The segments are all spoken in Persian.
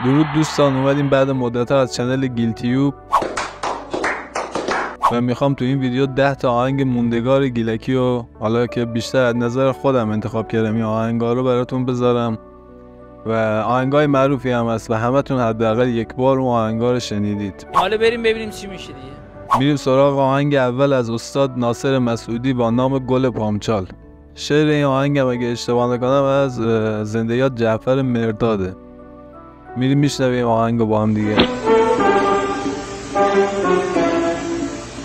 درود دوستان، اومدیم بعد مدت از چنل گیلتیوب و میخوام تو این ویدیو 10 تا آهنگ موندگار گیلکی و حالا که بیشتر از نظر خودم انتخاب کردم این آهنگا رو براتون بذارم و آهنگای معروفی هم هست و همتون حداقل یک بار اون آهنگا رو شنیدید. حالا بریم ببینیم چی میشه دیگه. میریم سراغ آهنگ اول از استاد ناصر مسعودی با نام گل پامچال. شعر این آهنگ هم اگه اشتباه نکنم از زنده‌یاد جعفر مرداده. میریم میشنویم آهنگو با هم دیگه.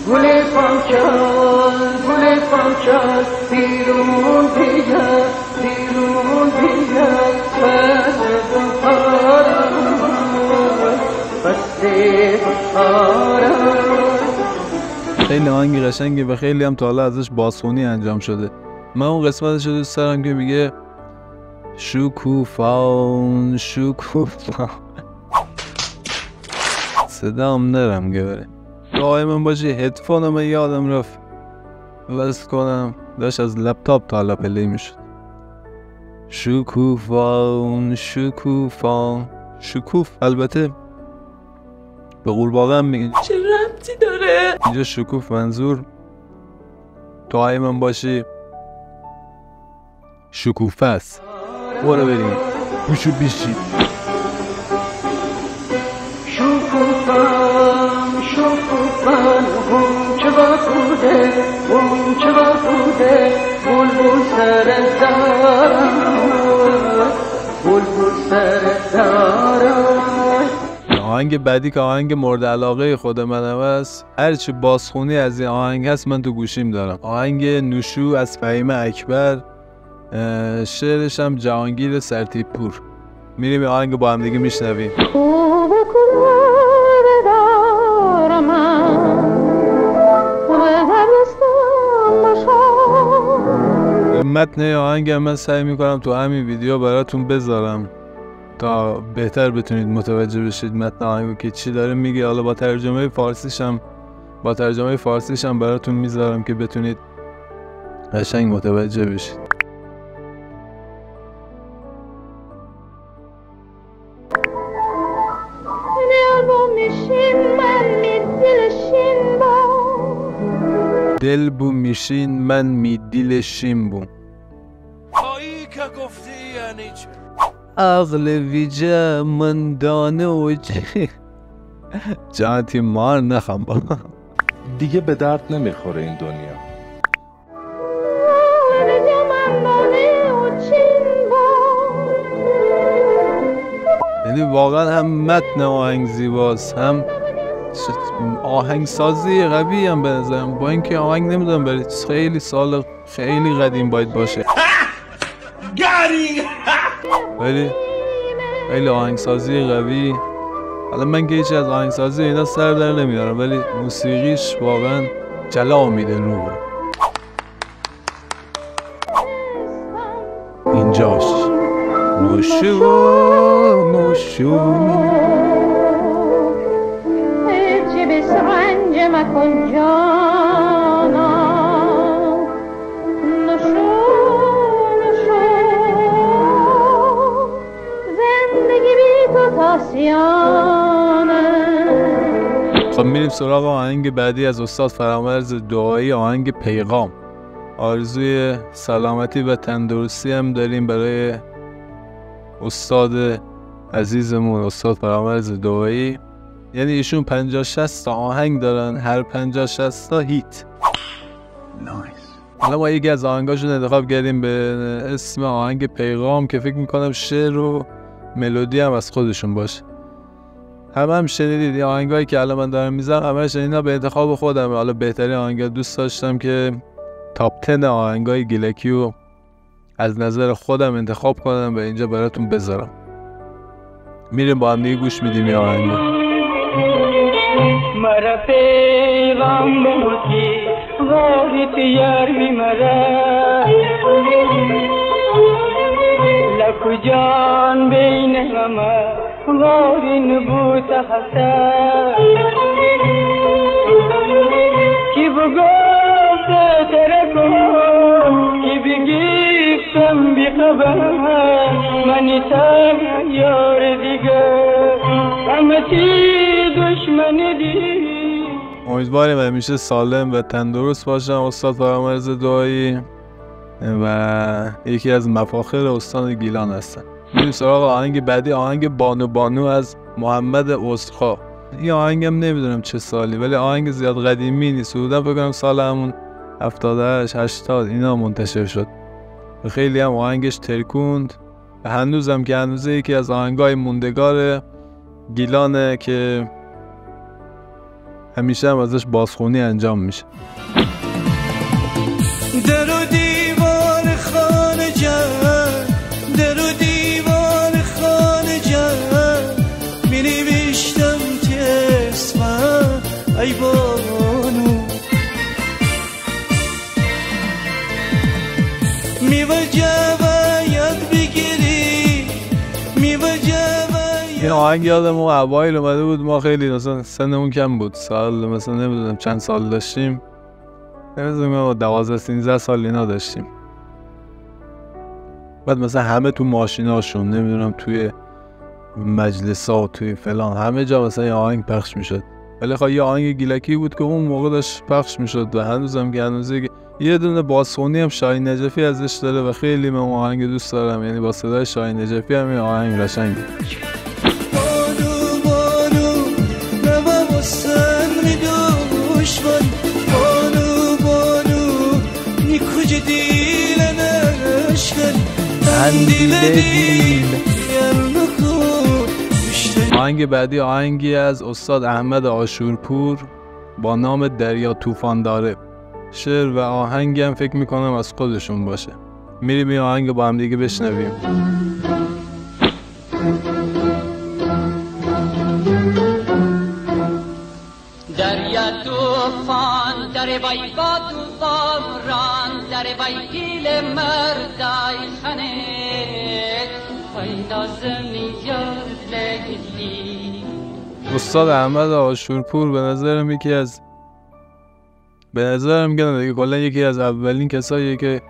گل پامچال بیرون بیا خیلی آهنگ قشنگه و خیلی هم تا حالا ازش بازخونی انجام شده. من اون قسمتش رو دوست دارم که میگه شکوفان صدام نرم گره دائما باشه. هدفونم یادم رفت وصل کنم، داشت از لپتاپ تا حالا پلی میشد. شکوفان شکوف البته به قورباغه هم میگن. چه ربطی داره؟ اینجا شکوف منظور دائما باشی شکوفه است. برو بریم بوشو بیشی. شکوفان اون چه بوده بلبل سر دارم. آهنگ بعدی که آهنگ مورد علاقه خود منم است، هرچی بازخونی از این آهنگ هست من تو گوشیم دارم. آهنگ نوشو از فهیم اکبر، شعرش هم جهانگیر سرتیپ پور. میریم این آهنگ با هم دیگه میشنویم. متن آهنگ من سعی میکنم تو همین ویدیو براتون بذارم تا بهتر بتونید متوجه بشید متن آهنگو که چی داره میگه. حالا با ترجمه فارسیش هم براتون میذارم که بتونید قشنگ متوجه بشید. دل بو میشین من می دیل شیم بوم. هایی که گفتی یعنی چه؟ عقل ویجه من دانه و جانتی مار نخم با دیگه به درد نمیخوره این دنیا. یعنی واقعا هم متن آهنگ زیباست، هم آهنگ سازی قوی هم به نظرم. با اینکه آهنگ نمیدونم برای خیلی سال خیلی قدیم باید باشه ولی خیلی آهنگ سازی قوی. حالا من که هیچی از آهنگ سازی اینا سر در نمیارم ولی موسیقیش واقعا جلا میده رو. اینجاش نوشو مکن جانا نشو زندگی بی تو تاسیانه. خب میریم سراغ آهنگ بعدی از استاد فرامرز دعایی، آهنگ پیغام. آرزوی سلامتی و تندرستی هم داریم برای استاد عزیزمون استاد فرامرز دعایی. یعنی ایشون 50-60 تا آهنگ دارن، هر 50-60 تا هیت. حالا ما یکی از آهنگاشون انتخاب کردیم به اسم آهنگ پیغام که فکر میکنم شعر و ملودی هم از خودشون باشه. هم شنیدید این آهنگایی که الان من دارم میذارم همش اینا به انتخاب خودم. حالا بهترین آهنگا دوست داشتم که تاپ 10 آهنگای گیلکی رو از نظر خودم انتخاب کنم و اینجا براتون بذارم. میریم با هم دیگه گوش میدیم این آهنگو. مرا پیغام بودی غاری تیار میمره لکو جان بین همه غاری نبوت حسن کی بگفت ترکو کی بگیفتم بی خبر منی تا یار دیگر همه چی دشمن دی. امیدواریم همیشه سالم و تندرست باشم استاد فرامرز دعایی و یکی از مفاخر استان گیلان هستن. میریم سراغ آهنگ بعدی، آهنگ بانو بانو از محمد عذرخواه. این آهنگم نمیدونم چه سالی ولی آهنگ زیاد قدیمی نیست، حدودا فکر کنم سال همون 78 80 اینا منتشر شد و خیلی هم آهنگش ترکوند و هنوزم که هنوزه یکی از آهنگای موندگار گیلانه که همیشه هم ازش بازخونی انجام میشه. در و دیوار خانه جان، در و دیوار خانه جان، می نوشتم که اسمم ای بانو، می وجباید بگیری، می وجباید. این آهنگ یادم اون اوایل اومده بود، ما خیلی مثلا سنمون کم بود، سال مثلا نمیدونم چند سال داشتیم، نمیدونم 12 13 سال اینا داشتیم. بعد مثلا همه تو ماشیناشون نمیدونم توی مجلسات توی فلان همه جا مثلا یه آهنگ پخش میشد، ولی خب یه آهنگ گیلکی بود که اون موقع داشت پخش میشد و هنوزم که هنوزه یه دونه بازخونی هم شاهین نجفی ازش داره و خیلی من اون آهنگ دوست دارم، یعنی با صدای شاهین نجفی هم این آهنگ قشنگه. بانو بانو نوا واسن می دوشمن، بانو بانو نی کج دیل نشکن اندیل دیل یرنکو. آهنگ بعدی آهنگی از استاد احمد عاشورپور با نام دریا طوفان داره. شعر و آهنگم فکر میکنم از خودشون باشه. میریم این آهنگ با هم دیگه بشنویم. دریا طوفان در بای با طوفان ران، در بای پیل مردای خنه پیدا زمین یاد لگلی. استاد احمد عاشورپور به نظرم میگن دیگه کلا یکی از اولین کساییه که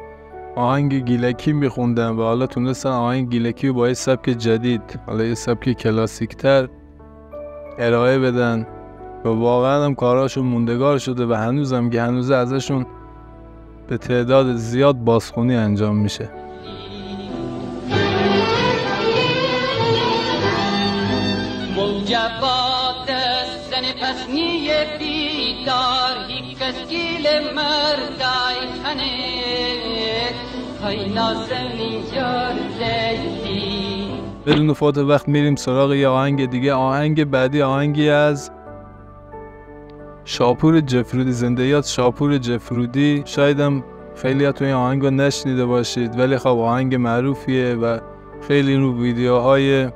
آهنگ گیلکی میخوندن و حالا تونستن آهنگ گیلکی رو با یه سبک جدید، حالا یه سبک کلاسیک تر ارائه بدن و واقعا هم کاراشون موندگار شده و هنوزم که هنوزه ازشون به تعداد زیاد بازخونی انجام میشه. موجبات زن پسنی بیدار، هیچ کس گیل مردای خنه پینا زمین یار لیلی. بدون فوت وقت میریم سراغ یه آهنگ دیگه. آهنگ بعدی آهنگی از شاپور جفرودی، زنده‌یاد شاپور جفرودی. شایدم خیلی ها تو این آهنگ رو نشنیده باشید ولی خب آهنگ معروفیه و خیلی رو ویدیوهای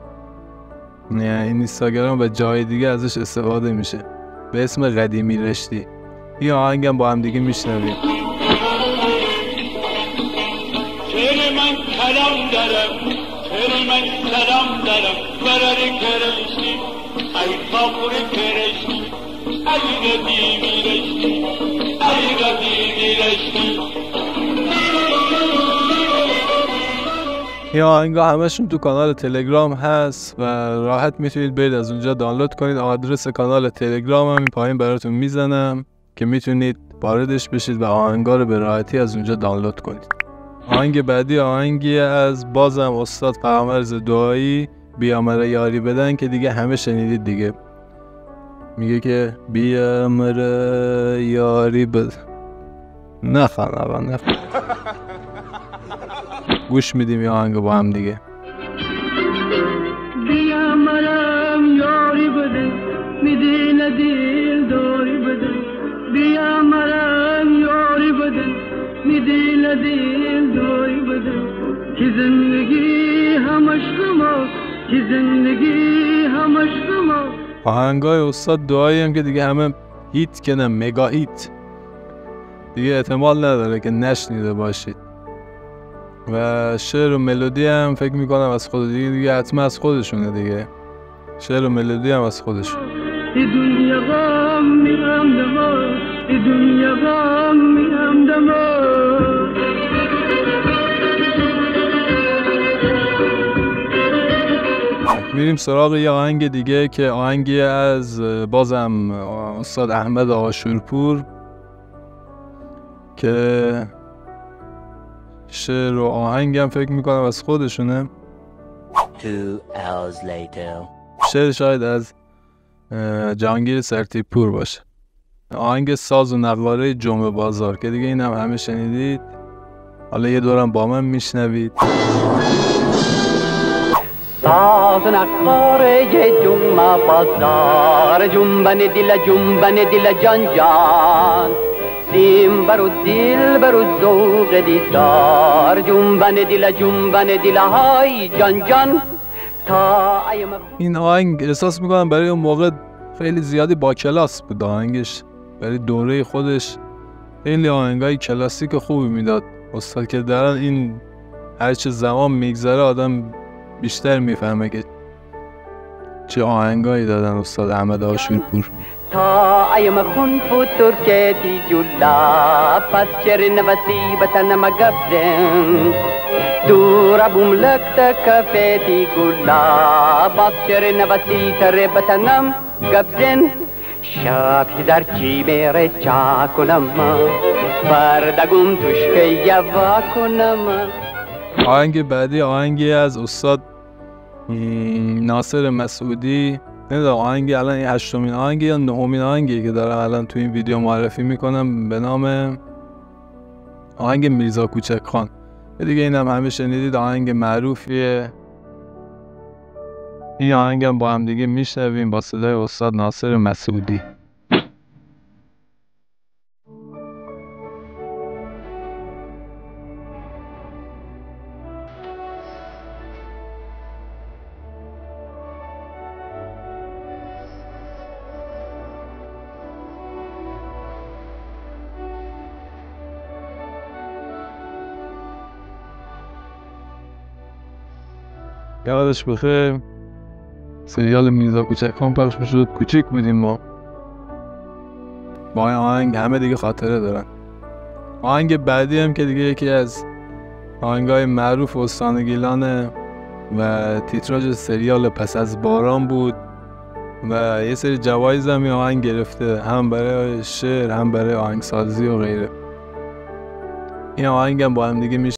اینستاگرام و جای دیگه ازش استفاده میشه به اسم قدیمی رشتی. این آهنگ هم با هم دیگه میشنویم. چهره من کلام دارم، چهره من سلام دارم، برای کرشتی ای شاپور کرشتی، ای قدیمی رشتی، ای قدیمی رشتی. این آهنگ همشون تو کانال تلگرام هست و راحت میتونید برید از اونجا دانلود کنید. آدرس کانال تلگرام هم این پایین براتون میزنم که میتونید واردش بشید و آهنگا رو به راحتی از اونجا دانلود کنید. آهنگ بعدی آهنگی از بازم استاد فرامرز دعایی، بیا مرا یاری بدن، که دیگه همه شنیدید دیگه. میگه که بیا مرا یاری بدن. نخوان گوش میدیم این آهنگ با هم دیگه. بیا مرم یاری بده، میدی ندیل داری بده. بیا مرم یاری بده، میدی ندیل داری بده. که زندگی همش غما، که زندگی همش غما. آهنگای استاد دعایی هم که دیگه همه هیت که نه مگا هیت، دیگه احتمال نداره که نشنیده باشید. و شعر و ملودی هم فکر میکنم از خود دیگه حتما از خودشونه دیگه. شعر و ملودی هم از خودشون. ای دنیا غم میام دما، ای دنیا غم میام دما. میریم سراغ یه آهنگ دیگه که آهنگی از بازم استاد احمد آشورپور که شعر و آهنگم فکر میکنم از خودشونه. 2 hours later. شعر شاید از جهانگیر سرتیپور باشه. آهنگ ساز و نواره جمعه بازار که دیگه اینم همه شنیدید. حالا یه دورم با من میشنوید. ساز و نواره جمعه بازار، جنبن دل جان جان، سیم برو دل برو ذوق دیدار، جنبن دل های جان جان. این آهنگ احساس میکنم برای اون موقع خیلی زیادی با کلاس بود. آهنگش برای دوره خودش خیلی آهنگای کلاسیک خوبی میداد استاد که درن این هرچه زمان میگذره آدم بیشتر میفهمه که چه آهنگایی دادن استاد احمد آشورپور. تا ایم خون فتور کتی جولا پس چرن وسی بطن مگبزن دورا بوملکت کفتی گولا باز چرن وسی تر بطنم گبزن شب در چی میره چا کنم بردگم توش یوا کنم. آهنگ بعدی آهنگی از استاد ناصر مسعودی. نمیدونم آهنگی الان این 8مین آهنگی یا 9مین آهنگی که دارم الان تو این ویدیو معرفی میکنم به نام آهنگ میرزا کوچک خان. دیگه اینم همه شنیدید، آهنگ معروفیه. این آهنگم با هم دیگه میشنویم با صدای استاد ناصر مسعودی. یادش بخیر سریال میرزا کوچک خان پخش میشد، کوچیک بودیم ما. با این آهنگ همه دیگه خاطره دارن. آهنگ بعدی هم که دیگه یکی از آهنگای معروف استان گیلانه و تیتراژ سریال پس از باران بود و یه سری جوایز هم این آهنگ گرفته، هم برای شعر هم برای آهنگسازی و غیره. این آهنگ هم با هم دیگه میشه.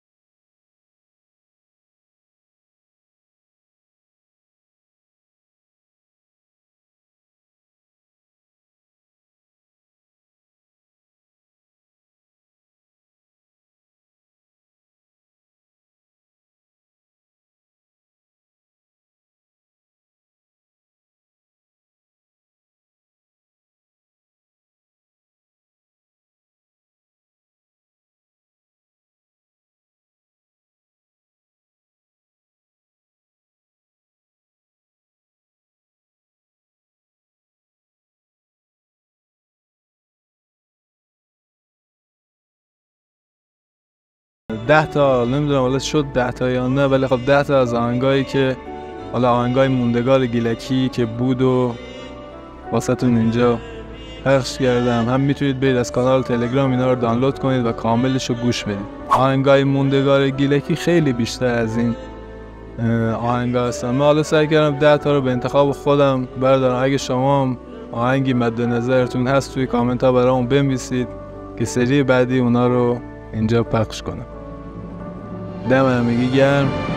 ده تا نمیدونم حالا شد 10 تا یا نه، ولی خب 10 تا از آهنگایی که حالا آهنگای موندگار گیلکی که بود و واسهتون اینجا پخش کردم. هم میتونید برید از کانال تلگرام اینا رو دانلود کنید و کاملش رو گوش بدید. آهنگای موندگار گیلکی خیلی بیشتر از این آهنگا هستن. من حالا سعی کردم 10 تا رو به انتخاب خودم بردارم. اگه شما هم آهنگی مد نظرتون هست توی کامنت ها برامون بنویسید که سری بعدی اونا رو اینجا پخش کنم. دم همگی گرم.